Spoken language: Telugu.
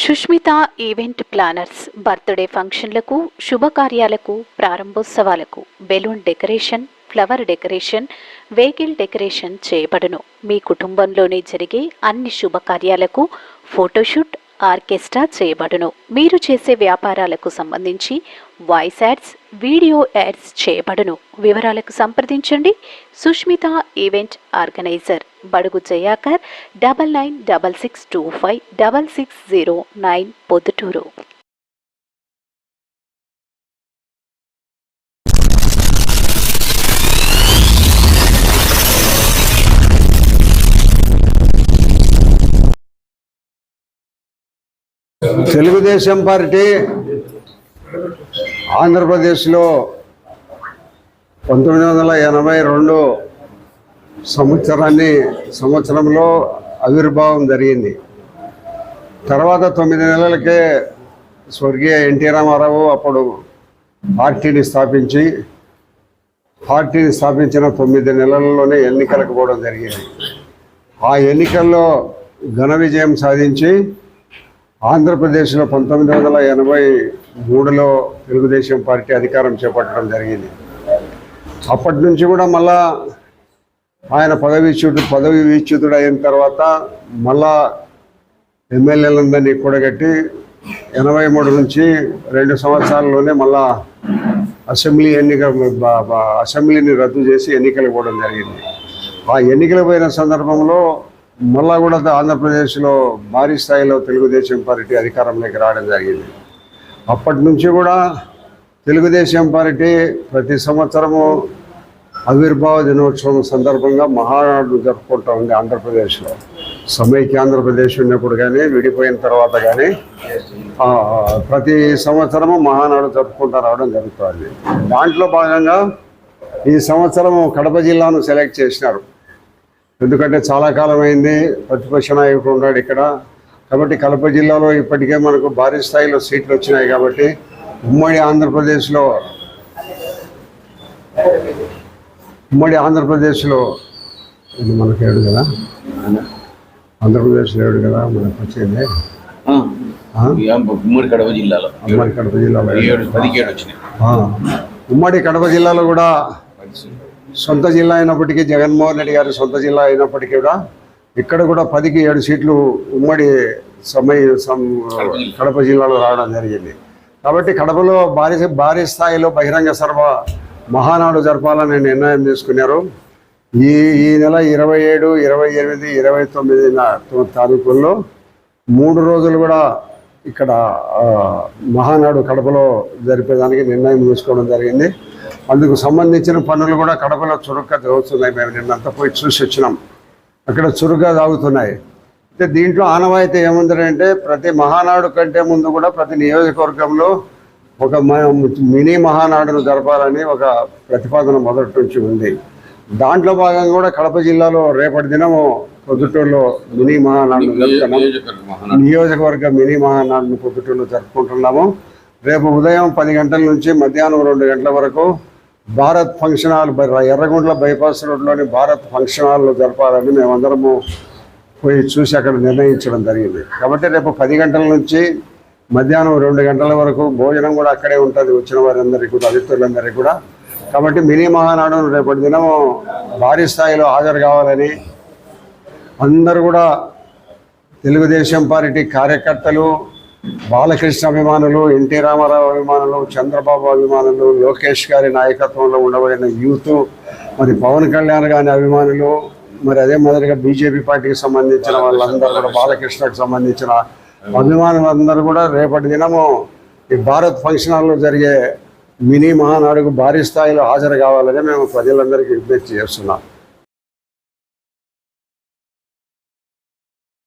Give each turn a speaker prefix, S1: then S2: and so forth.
S1: సుష్మిత ఈవెంట్ ప్లానర్స్ బర్త్డే ఫంక్షన్లకు, శుభకార్యాలకు, ప్రారంభోత్సవాలకు balloon decoration, flower decoration, vehicle decoration చేయబడును. మీ కుటుంబంలోనే జరిగే అన్ని శుభకార్యాలకు ఫోటోషూట్, ఆర్కెస్ట్రా చేయబడును. మీరు చేసే వ్యాపారాలకు సంబంధించి వాయిస్ యాడ్స్, వీడియో యాడ్స్ చేయబడును. వివరాలకు సంప్రదించండి. సుష్మిత ఈవెంట్ ఆర్గనైజర్, బడుగు జయాకర్, 9966256609, పొద్దుటూరు.
S2: తెలుగుదేశం పార్టీ ఆంధ్రప్రదేశ్లో 1982 సంవత్సరంలో ఆవిర్భావం జరిగింది. తర్వాత 9 నెలలకే స్వర్గీయ ఎన్టీ రామారావు అప్పుడు పార్టీని స్థాపించిన 9 నెలల్లోనే ఎన్నికలకు పోవడం జరిగింది. ఆ ఎన్నికల్లో ఘన విజయం సాధించి ఆంధ్రప్రదేశ్లో 1983లో తెలుగుదేశం పార్టీ అధికారం చేపట్టడం జరిగింది. అప్పటి నుంచి కూడా మళ్ళా ఆయన పదవి విచ్యుతుడు అయిన తర్వాత మళ్ళా ఎమ్మెల్యేలందరినీ కూడగట్టి 83 నుంచి 2 సంవత్సరాల్లోనే మళ్ళా అసెంబ్లీని రద్దు చేసి ఎన్నికలకు పోవడం జరిగింది. ఆ ఎన్నికలు పోయిన సందర్భంలో మళ్ళా కూడా ఆంధ్రప్రదేశ్లో భారీ స్థాయిలో తెలుగుదేశం పార్టీ అధికారంలోకి రావడం జరిగింది. అప్పటి నుంచి కూడా తెలుగుదేశం పార్టీ ప్రతి సంవత్సరము ఆవిర్భావ దినోత్సవం సందర్భంగా మహానాడు జరుపుకుంటూ ఉంది. ఆంధ్రప్రదేశ్లో సమైక్య ఆంధ్రప్రదేశ్ ఉన్నప్పుడు కానీ, విడిపోయిన తర్వాత కానీ ప్రతి సంవత్సరము మహానాడు జరుపుకుంటూ రావడం జరుగుతుంది. దాంట్లో భాగంగా ఈ సంవత్సరము కడప జిల్లాను సెలెక్ట్ చేసినారు. ఎందుకంటే చాలా కాలం అయింది, ప్రతిపక్ష నాయకుడు ఉన్నాడు ఇక్కడ. కాబట్టి కడప జిల్లాలో ఇప్పటికే మనకు భారీ స్థాయిలో సీట్లు వచ్చినాయి. కాబట్టి ఉమ్మడి ఆంధ్రప్రదేశ్లో ఇది మనకు 7 కదా, ఆంధ్రప్రదేశ్లో 7 కదా మనకు వచ్చింది. ఉమ్మడి కడప జిల్లాలో ఉమ్మడి కడప జిల్లాలో కూడా సొంత జిల్లా అయినప్పటికీ, జగన్మోహన్ రెడ్డి గారి సొంత జిల్లా అయినప్పటికీ కూడా ఇక్కడ కూడా 10కి 7 సీట్లు ఉమ్మడి కడప జిల్లాలో రావడం జరిగింది. కాబట్టి కడపలో భారీ స్థాయిలో బహిరంగ సభ మహానాడు జరపాలని నిర్ణయం తీసుకున్నారు. ఈ నెల 27, 28, 29 తారీఖుల్లో 3 రోజులు కూడా ఇక్కడ మహానాడు కడపలో జరిపేదానికి నిర్ణయం తీసుకోవడం జరిగింది. అందుకు సంబంధించిన పనులు కూడా కడపలో చురుగ్గా జరుగుతున్నాయి. మేము నిన్నంతా పోయి చూసి వచ్చినాం. అక్కడ చురుగ్గా సాగుతున్నాయి. అయితే దీంట్లో ఆనవాయితీ ఏముందంటే, ప్రతి మహానాడు కంటే ముందు కూడా ప్రతి నియోజకవర్గంలో ఒక మినీ మహానాడును జరపాలని ఒక ప్రతిపాదన మొదటి నుంచి ఉంది. దాంట్లో భాగంగా కూడా కడప జిల్లాలో రేపటి దినము పొద్దుటూరులో మినీ మహానాడును జరుపుతున్నాము. నియోజకవర్గ మినీ మహానాడును పొద్దుటూరులో జరుపుకుంటున్నాము. రేపు ఉదయం 10 గంటల నుంచి మధ్యాహ్నం 2 గంటల వరకు Bharat function hall, Erraguntla bypass రోడ్లోని భారత్ ఫంక్షన్ హాల్లో జరపాలని మేమందరము పోయి చూసి అక్కడ నిర్ణయించడం జరిగింది. కాబట్టి రేపు 10 గంటల నుంచి మధ్యాహ్నం 2 గంటల వరకు భోజనం కూడా అక్కడే ఉంటుంది వచ్చిన వారందరికీ కూడా, అతిథులందరికీ కూడా. కాబట్టి మినీ మహానాడు రేపటి దినము భారీ స్థాయిలో హాజరు కావాలని అందరూ కూడా తెలుగుదేశం పార్టీ కార్యకర్తలు, బాలకృష్ణ అభిమానులు, ఎన్టీ రామారావు అభిమానులు, చంద్రబాబు అభిమానులు, లోకేష్ గారి నాయకత్వంలో ఉండబడిన యూత్, మరి పవన్ కళ్యాణ్ గారి అభిమానులు, మరి అదే మాదిరిగా బీజేపీ పార్టీకి సంబంధించిన వాళ్ళందరూ కూడా, బాలకృష్ణకు సంబంధించిన అభిమానులందరూ కూడా రేపటి దినము ఈ భారత్ ఫంక్షన్ హాల్లో జరిగే మినీ మహానాడుకు భారీ స్థాయిలో హాజరు కావాలని మేము ప్రజలందరికీ విజ్ఞప్తి చేస్తున్నాం.